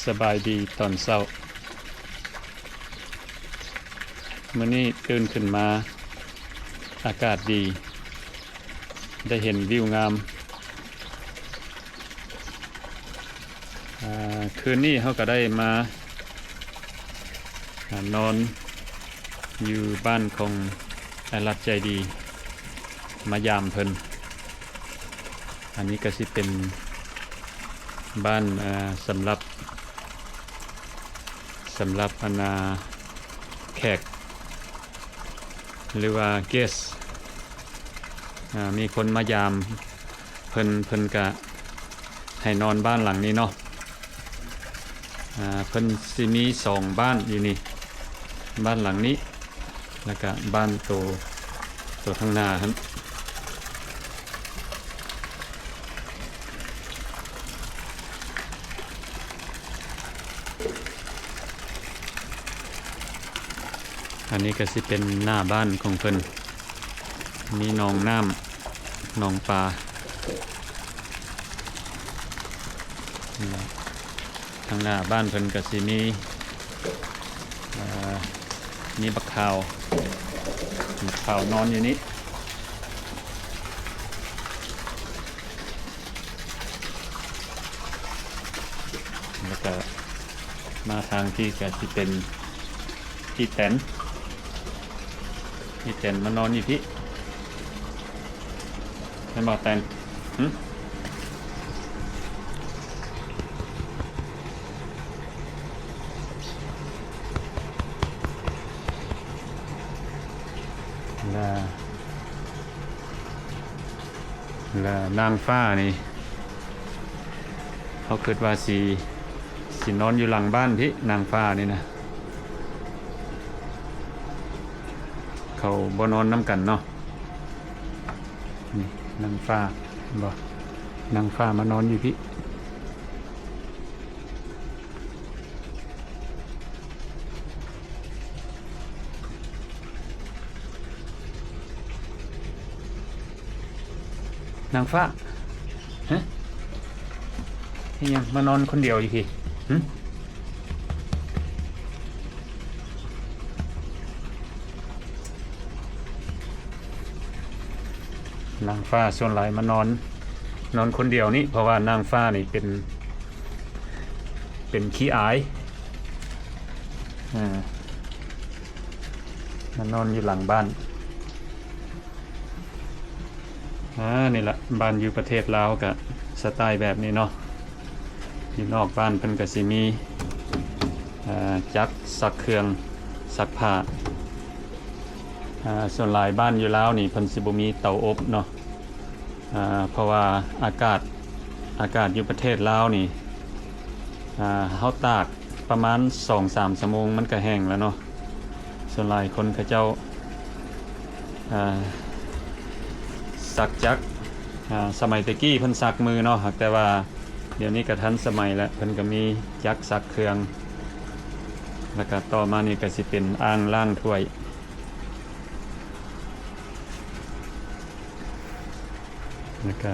สบายดีตอนเช้ามื้อนี้ตื่นขึ้นมาอากาศดีได้เห็นวิวงามคืนนี้เขาก็ได้มานอนอยู่บ้านของไอรัดใจดีมายามเพิ่นอันนี้ก็สิเป็นบ้านสำหรับแขกหรือว่าเกสมีคนมายามเพิ่นก็ให้นอนบ้านหลังนี้เนาะเพิ่นสิมี2บ้านอยู่นี่บ้านหลังนี้แล้วก็บ้านตัวข้างหน้าครับอันนี้ก็สิเป็นหน้าบ้านของเพิ่นมีหนองน้ำหนองปลาทางหน้าบ้านเพิ่นก็สิมีบักขาวนอนอยู่นี้แล้วก็มาทางที่ก็สิเป็นอีแตนมานอนอยู่ที่ให้บอกแตนและนางฟ้านี่เขาคิดว่าสินอนอยู่หลังบ้านที่นางฟ้านี่นะเขาบ่นอนน้ำกันเนาะนี่นางฟ้านางฟ้ามานอนอยู่ที่นางฟ้าฮะนี่ยังมานอนคนเดียวอยู่ที่นางฟ้าส่วนหลายมานอนคนเดียวนี่เพราะว่านางฟ้านี่เป็นขี้อายมานอนอยู่หลังบ้านนี่แหละบ้านอยู่ประเทศลาวกับสไตล์แบบนี้เนาะอยู่นอกบ้านเพิ่นก็สิมีจักรซักเครื่องซักผ้าส่วนหลายบ้านอยู่ลาวนี่เพิ่นสิบ่มีเตาอบเนาะเพราะว่าอากาศอยู่ประเทศลาวนี่เฮาตากประมาณ 2-3 ชั่วโมงมันก็แห้งแล้วเนาะส่วนหลายคนเขาเจ้าซักจักสมัยตะกี้เพิ่นซักมือเนาะแต่ว่าเดี๋ยวนี้ก็ทันสมัยแล้วเพิ่นก็มีจักรซักเครื่องแล้วก็ต่อมานี่ก็สิเป็นอ่างล้างถ้วยแล้วก็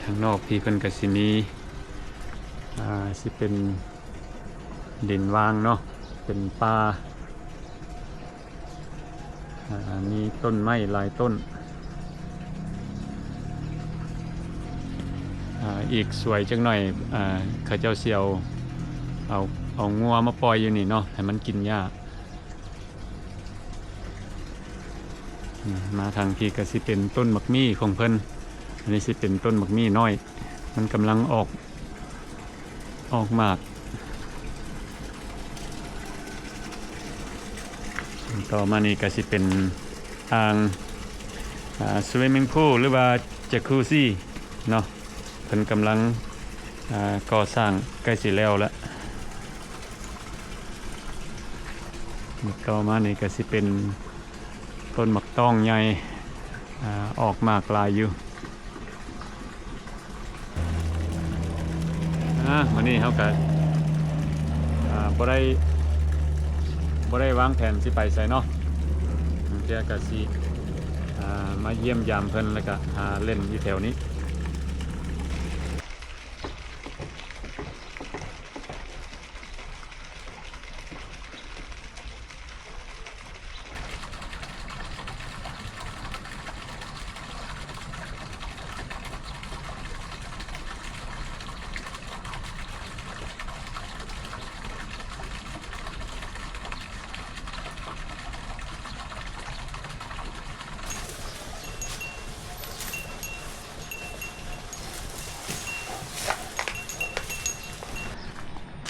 ทางนอกพี่เพิ่นก็สิมีสิเป็นดินว่างเนาะเป็นป่ามีต้นไม้หลายต้นอีกสวยจังหน่อยเขาเจ้าเสียวเอางัวมาปล่อยอยู่นี่เนาะให้มันกินหญ้ามาทางที่ก็สิเป็นต้นมักมี่ของเพิ่นอันนี้สิเป็นต้นมักมี่น้อยมันกำลังออกมากต่อมานี่ก็สิเป็นอ่างสวิมมิ่งพูลหรือว่าจักรูซี่เนาะเพิ่นกำลังก่อสร้างใกล้สิแล้วแล้วต่อมานี่ก็สิเป็นต้นมักต้องใหญ่ออกมากลายอยู่วันนี้เขาก็บ่ได้วางแผนสิไปไสเนาะเพื่อก็สิมาเยี่ยมยามเพิ่นแล้วก็เล่นอยู่แถวนี้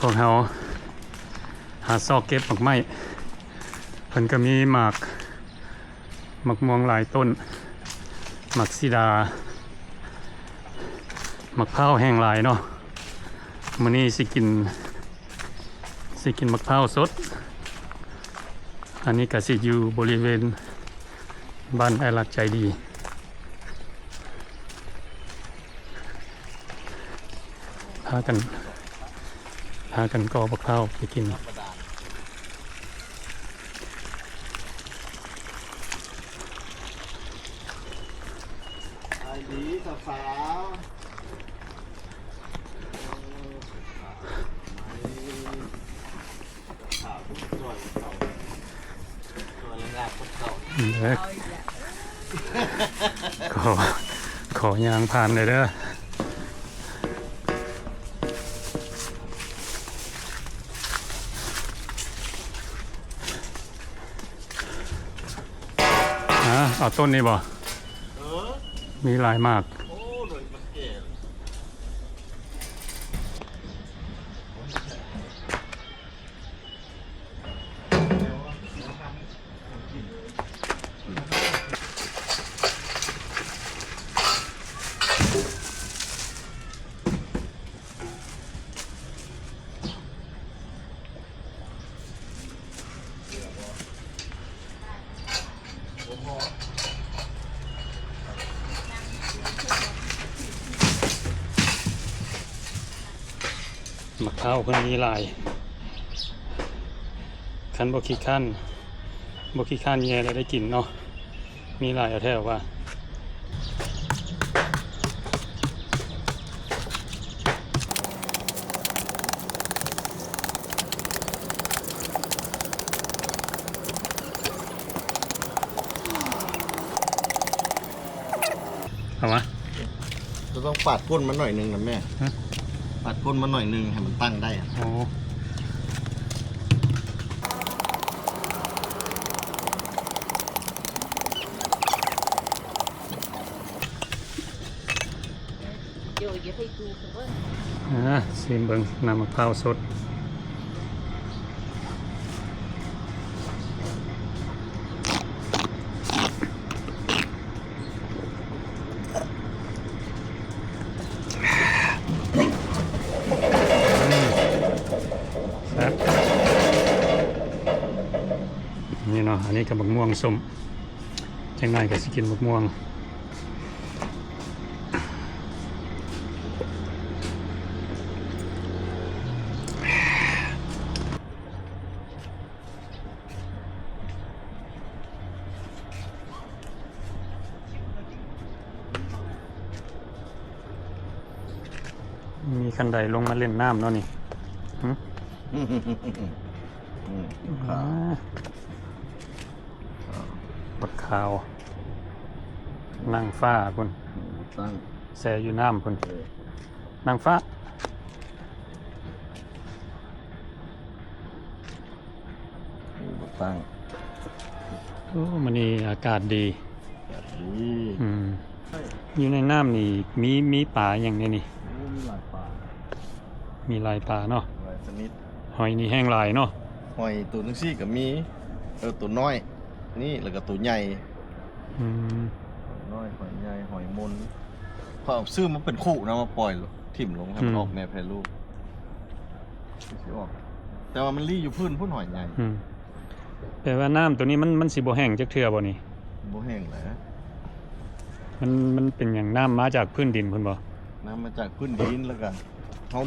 วกเราหาซอกเก็บหมากไม้เพิ่นก็มีหมากม่วงหลายต้นหมากซีดาหมากพร้าวแห้งหลายเนาะมื้อนี้สิกินมะพร้าวสดอันนี้ก็สิอยู่บริเวณบ้านไอรักใจดีพากันก่อมะพร้าวไปกินดีสาวขอยางผ่านเลยเด้อเอาต้นนี้บ่มีหลายมากมะพร้าวเพิ่นมีหลายคันบ่ขี้คั้นแย่แล้วได้กินเนาะมีหลายเอาแท้ว่าเอาวะ จะต้องปาดก้นมันหน่อยนึงนะแม่ปาดก้นมันหน่อยนึงให้มันตั้งได้อะ โอ้ชิมเบิ่งน้ำมะพร้าวสดนี่เนาะอันนี้กับบักม่วงส้มจังไงก็สิกินบักม่วงมีคันใดลงมาเล่นน้ำเนาะนี่บักขาวนั่งฟ้าคุณตั้งแซ่อยู่น้ำคุณนั่งฟ้าตั้งโอ้มันนี่อากาศดี ดี อยู่ในน้ำนี่มีป่าอย่างนี้นี่มีหลายปลาเนาะหลายชนิดหอยนี่แห้งหลายเนาะหอยตัวนึงซี่กับมีตัวน้อยนี่แล้วก็ตัวใหญ่น้อยหอยใหญ่หอยมนพอเอาซื้อมันเป็นคู่นะมาปล่อยถิ่มลงให้มันออกแนวแพร่ลูกออกแต่ว่ามันรีอยู่พื้นหอยใหญ่แปลว่าน้ำตัวนี้มันสิบ่แห้งจักเทื่อบ่นี่บ่แห้งแหละมันเป็นอย่างน้ำมาจากพื้นดินพุ่นบ่น้ำมาจากพื้นดินแล้วกันเขา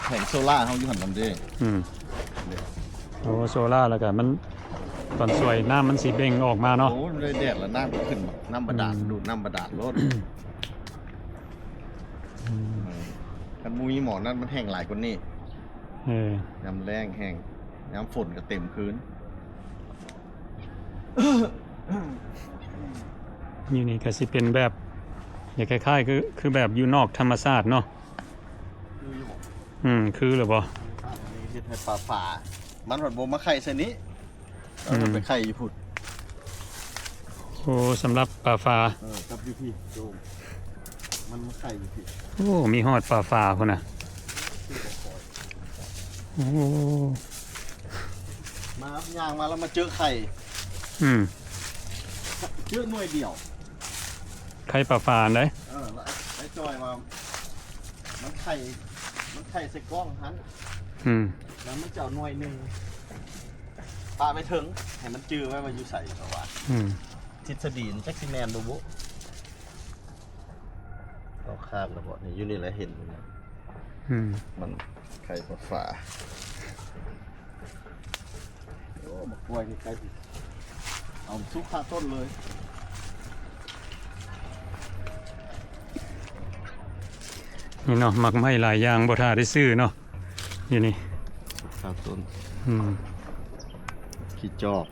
แผงโซล่าเขาอยู่หันลำเด้โอ้โซล่าแล้วกันมันตอนสวยน้ำมันสีเบ่งออกมาเนาะโอ้เลยแดดแล้วน้ำขึ้นน้ำบาดาลดูดน้ำบาดาลรถกันมุ้ยหมอนั่นมันแห้งหลายกว่านี้น้ำแรงแห้งน้ำฝนก็เต็มพื้นอยู่นี่ก็สิเป็นแบบอย่างคล้ายๆคือแบบอยู่นอกธรรมชาติเนาะคือหรือเปล่าที่ไทยป่ามันหดโบมาไข่เส้นนี้มันไปไข่อยู่พุดโอ้สำหรับปลาฟ้ากับอยู่พี่โดมมันมาไข่อยู่พี่โอ้มีหอดปลาฟ้าคนน่ะ โอ้ มาย่างมาแล้วมาเจอไข่ อืม เจอหน่วยเดียว ไข่ปลาฟานได้ แล้วไอ้จอยมามันไข่ใส่กล้องฮัน อืม แล้วมันจะเอาหน่วยหนึ่งปลาไปถึงให้มันจื้อไว้มาอยู่ใส่ตัวว่า อืม ทฤษฎีแจ็คซิแมนดูบุเราคาบแล้วบ่นี่อยู่นี่แหละเห็นอยู่นะ อืม มันไข่ปลาฝาโอ้มากล้วยนี่ใกล้สิเอาทุกข้าต้นเลย นี่เนาะหมักไม้หลายอย่างบ่ท่าได้ซื้อเนาะอยู่นี่ ข้าต้น อืม ขี้จอก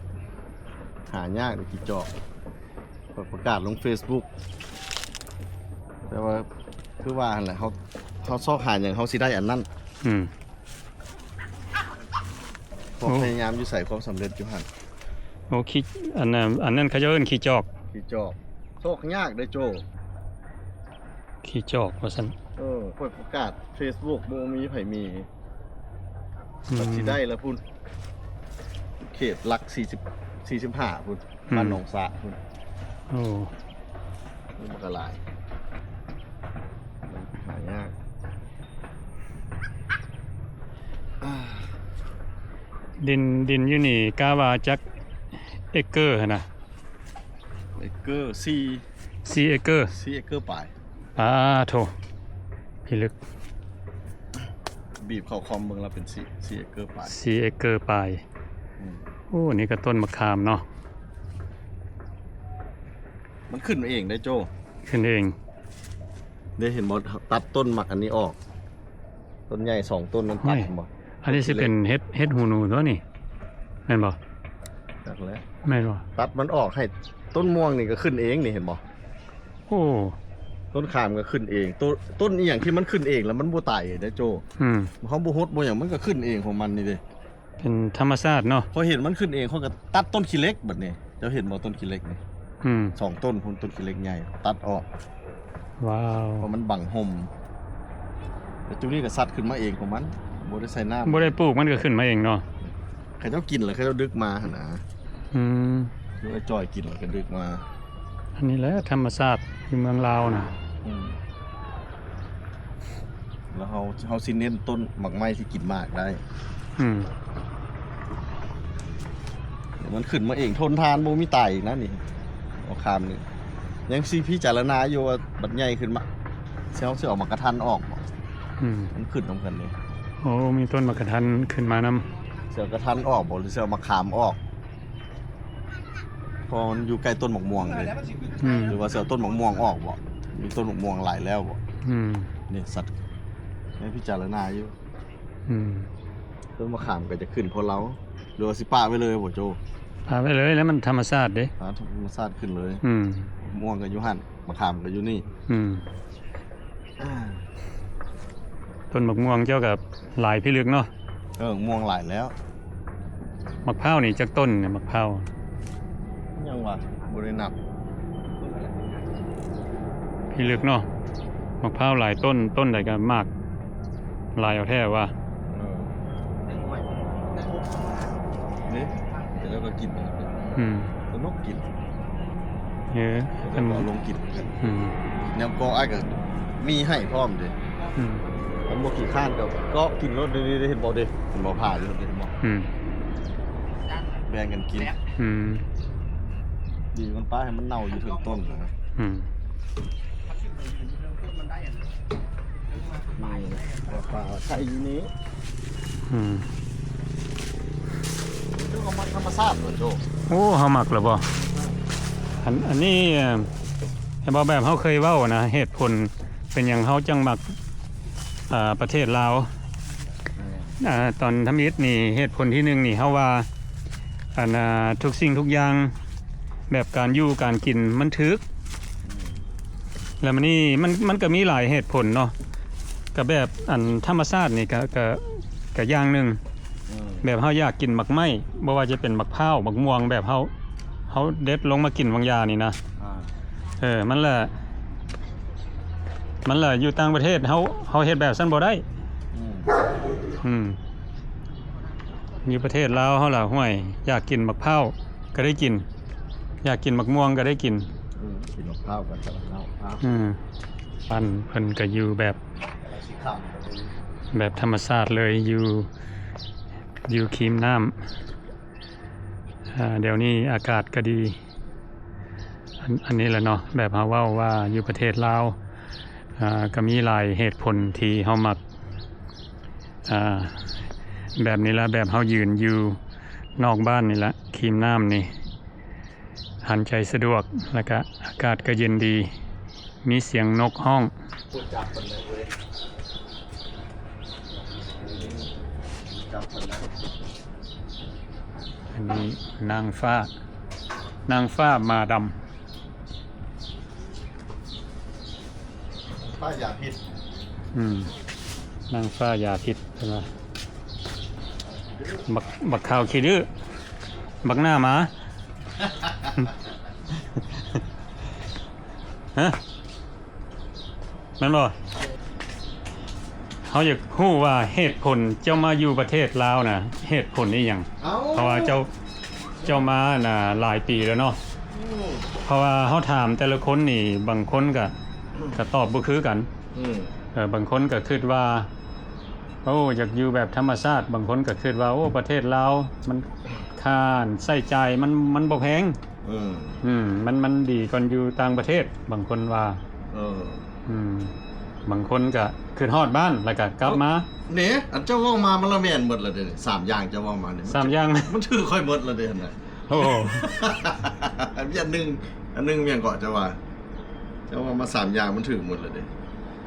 หายากเลยขี้จอกประกาศลง Facebook แต่ว่าคือว่าหั่นแหละเขาซอกหาอย่างเขาสิได้อันนั้น อืม ความ โอ้ พยายามอยู่ใส่ความสำเร็จอยู่หัน โอ้ขี้อันนั้นเขาจะเอิ้นขี้จอก ขี้จอกซอกยากได้อโจ ขี้จอกว่าซั่น เปิดประกาศ Facebook บ่มีไผมี อืม ก็สิได้แล้วพุ่นเขตหลัก45พุ่นบ้านหนองสะพุ่น โอ้ นี่มันก็หลายมันหายาก ดินอยู่นี่กาว่าจักเอเกอร์หั่นน่ะ เอเกอร์4เอเกอร์ 4เอเกอร์ปลาย โถพี่ลึก บีบเข้าคอมเบิ่งแล้วเป็น4เอเกอร์ปลาย 4เอเกอร์ปลาย อืม โอ้นี่ก็ต้นมะขามเนาะ มันขึ้นมาเองได้โจ ขึ้นเอง ได้เห็นบ่ตัดต้นหมักอันนี้ออก ต้นใหญ่2ต้นนั้นตัดเห็นบ่ อันนี้สิเป็นเฮ็ดหูหนูตัวนี่แม่นบ่ ตัดแล้ว แม่นบ่ ตัดมันออกให้ต้นม่วงนี่ก็ขึ้นเองนี่เห็นบ่ โอ้ ต้นขามก็ขึ้นเองต้นอีหยังที่มันขึ้นเองแล้วมันบ่ตายได้โจ อืม เขาบ่ฮดบ่หยังมันก็ขึ้นเองของมันนี่เด้ เป็นธรรมชาติเนาะ พอเห็นมันขึ้นเองเขาก็ตัดต้นขี้เหล็กแบบนี้เจ้าเห็นบ่ต้นขี้เหล็กนี่ อืม 2ต้นพุ่นต้นขี้เหล็กใหญ่ตัดออก ว้าว เพราะมันบังห่มแล้วจุนี้ก็สัตว์ขึ้นมาเองของมันบ่ได้ใส่น้ำ บ่ได้ปลูกมันก็ขึ้นมาเองเนาะ ใครเจ้ากินแล้วใครเจ้าดึกมาหั่นนะ อืม หรือว่าจอยกินแล้วก็ดึกมา อันนี้แหละธรรมชาติที่เมืองลาวน่ะ อืมแล้วเฮาสิเน้นต้นหมักไม้ที่กินมากได้ อืม เดี๋ยวมันขึ้นมาเองทนทานบ่มีตายอีกนะนี่เอาคามนี่ยังสิพิจารณาอยู่ว่าบัดใหญ่ขึ้นมาสิเอาออกมากระทันออกบ่ อืม มันขึ้นนำกันเลย โอ้มีต้นมะกะทันขึ้นมานำ เสือกระทันออกบ่หรือเสือมะขามออกพอมันอยู่ใกล้ต้นมะม่วงเลย อืม หรือว่าเสือต้นมะม่วงออกบ่มีต้นมะม่วงหลายแล้วบ่ อืม นี่สัตว์ให้พิจารณาอยู่ อืม ต้นมะขามก็จะขึ้นเพราะเราหรือว่าสิป้าไว้เลยบ่โจ พาไปเลยแล้วมันธรรมชาติเด้ หาธรรมชาติขึ้นเลย อืม มะม่วงก็อยู่หั่นมะขามก็อยู่นี่ อืม ต้นมะม่วงเจ้ากับหลายพี่ลึกเนาะ มะม่วงหลายแล้ว มะพร้าวนี่จักต้นเนี่ยมะพร้าว ยังว่าบ่ได้นับ พี่ลึกเนาะมะพร้าวหลายต้นใดก็มากหลายเอาแท้ว่า นี่แล้วก็กิน อืม สนุกกิน เออ แล้ว มัน ก็ลงกินกัน อืม แนวกออ้ายก็มีให้พร้อมเด้ อืม มันบ่ขี้ข้านก็กินรถดีๆเห็นบ่เด้เห็นบ่ผ่าอยู่เห็นบ่ อืม แบ่งกันกิน อืม ดีมันป้าให้มันเน่าอยู่ถึงต้นนะ อืม ป่าใส่อยู่นี้ อืม ดูเอามาธรรมชาติเหรอโจ โอ้เฮามักแล้วบ่อันนี้ให้บ่แบบเฮาเคยเว้านะเหตุผลเป็นหยังเฮาจังมักประเทศลาวตอนทำอิฐนี่เหตุผลที่หนึ่งนี่เฮาว่าทุกสิ่งทุกอย่างแบบการอยู่การกินมันถึกแล้วมันนี่มันก็มีหลายเหตุผลเนาะก็แบบธรรมชาตินี่ก็อย่างหนึงแบบเฮาอยากกินหมักไม้บ่ว่าจะเป็นหมักพร้าวหมักม่วงแบบเฮาเด็ดลงมากินบางยานี่นะมันแหละอยู่ต่างประเทศเฮาเฮ็ดแบบซั่นบ่ได้อืม อยู่ประเทศลาวเฮาล่ะห้วยอยากกินมะพร้าวก็ได้กิน อยากกินมะม่วงก็ได้กิน กินมะพร้าวกับกะละเนาครับ ปันเพิ่นก็อยู่แบบ สีขาว แบบธรรมชาติเลยอยู่ครีมน้ำเดี๋ยวนี้อากาศก็ดีอันนี้แหละเนาะแบบเฮาเว้าว่าอยู่ประเทศลาวก็มีหลายเหตุผลที่เฮามักแบบนี้ละแบบเฮายืนอยู่นอกบ้านนี่ละครีมน้ำนี่หันใจสะดวกแล้วก็อากาศก็เย็นดีมีเสียงนกห้องอันนี้นางฟ้ามาดำ ป้ายาพิษ นางฟ้ายาพิษใช่ไหมบักข่าวขี้ดื้อบักหน้าหมา ฮะแม่นบ่เขาอยากรู้ว่าเหตุผลเจ้ามาอยู่ประเทศลาวน่ะเหตุผลนี่หยังเพราะว่าเจ้ามาน่ะหลายปีแล้วเนาะเพราะว่าเขาถามแต่ละคนนี่บางคนก็ตอบบ่คือกันบางคนก็คิดว่าโอ้อยากอยู่แบบธรรมชาติบางคนก็คิดว่าโอ้ประเทศลาวมันค่าใช้จ่ายมันบ่แพงมันดีกว่าอยู่ต่างประเทศบางคนว่าบางคนก็คือฮอดบ้านแล้วก็กลับมาเนี่ยอันเจ้าว่ามามันละแม่นหมดแล้วเด้3อย่างเจ้าว่ามาเนี่ย3อย่างมันถือค่อยหมดแล้วเด้น่ะโอ้อันนึงเมียงเกาะเจ้าว่ามา3อย่างมันถือหมดแล้วเด้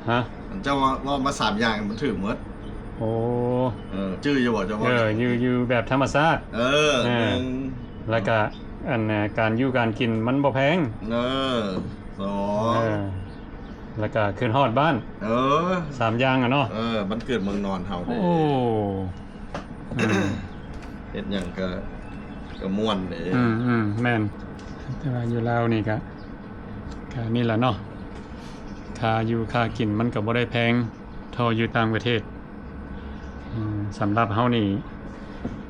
ฮะอันเจ้าว่ามา3อย่างมันถือหมดโอ้ชื่ออยู่บ่เจ้าว่าอยู่แบบธรรมชาติแล้วก็อันการอยู่การกินมันบ่แพง2แล้วก็ขึ้นฮอดบ้าน3อย่างอ่ะเนาะมันเกิดเมืองนอนเฮาได้โอ้เฮ็ดหยังก็ม่วนเด้แม่นแต่ว่าอยู่ลาวนี่ก็นี่แหละเนาะค่าอยู่ค่ากินมันก็บ่ได้แพงเท่าอยู่ต่างประเทศสำหรับเฮานี่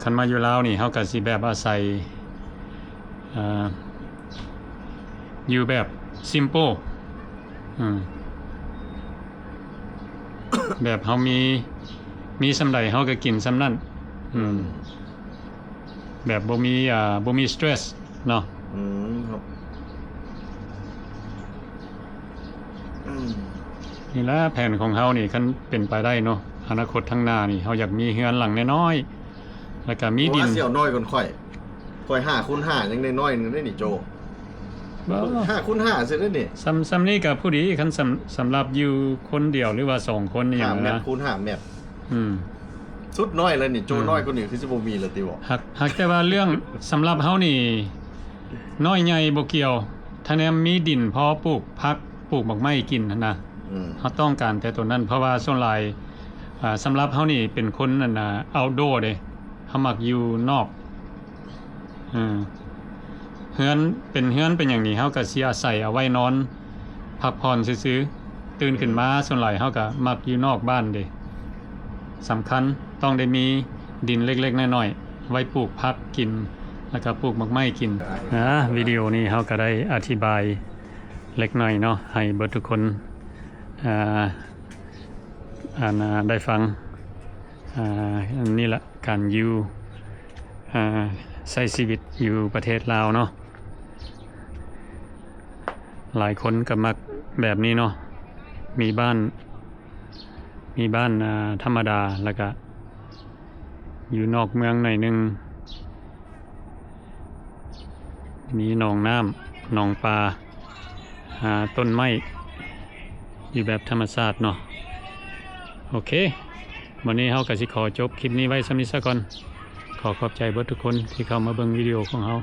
คันมาอยู่ลาวนี่เฮาก็สิแบบอาศัยอยู่แบบ simple แบบเฮามีสำใดเฮาก็กินสำนั้นแบบบ่มี stress เนาะครับนี่แหละแผนของเฮานี่คันเป็นไปได้เนาะอนาคตข้างหน้านี่เฮาอยากมีเฮือนหลังน้อยๆแล้วก็มีดินเสี่ยวน้อยกว่าค่อย5 คูณ 5ยังน้อยๆนึงได้นี่โจ5 คูณ 5ซิได้นี่ซ้ำนี่ก็ผู้ดีคันสำหรับอยู่คนเดียวหรือว่า2คนนี่อย่างนะ5 คูณ 5 เมตรสุดน้อยเลยนี่โจน้อยกว่านี้คือสิบ่มีแล้วติบ่หากแต่ว่าเรื่องสำหรับเฮานี่น้อยใหญ่บ่เกี่ยวถ้าแนมมีดินพอปลูกผักปลูกบักไม้กินนะเฮาต้องการแต่ตัวนั้นเพราะว่าส่วนหลายสำหรับเฮานี่เป็นคนนั่นน่ะoutdoor เด้เฮามักอยู่นอกเฮือนเป็นอย่างนี้เฮาก็สิอาศัยเอาไว้นอนพักผ่อนซื่อๆตื่นขึ้นมาส่วนหลายเฮาก็มักอยู่นอกบ้านเด้สำคัญต้องได้มีดินเล็กๆน้อยๆไว้ปลูกผักกินแล้วก็ปลูกบักไม้กินวิดีโอนี้เฮาก็ได้อธิบายเล็กน้อยเนาะให้เบิดทุกคนได้ฟังนี่แหละการอยู่ใช้ชีวิตอยู่ประเทศลาวเนาะหลายคนก็มักแบบนี้เนาะมีบ้านธรรมดาแล้วก็อยู่นอกเมืองหน่อยนึงมีหนองน้ำหนองปลาต้นไม้อยู่แบบธรรมชาติเนาะโอเควันนี้เฮาก็สิขอจบคลิปนี้ไว้สำนี้ซะก่อนขอบใจเบิดทุกคนที่เข้ามาเบิ่งวิดีโอของเฮา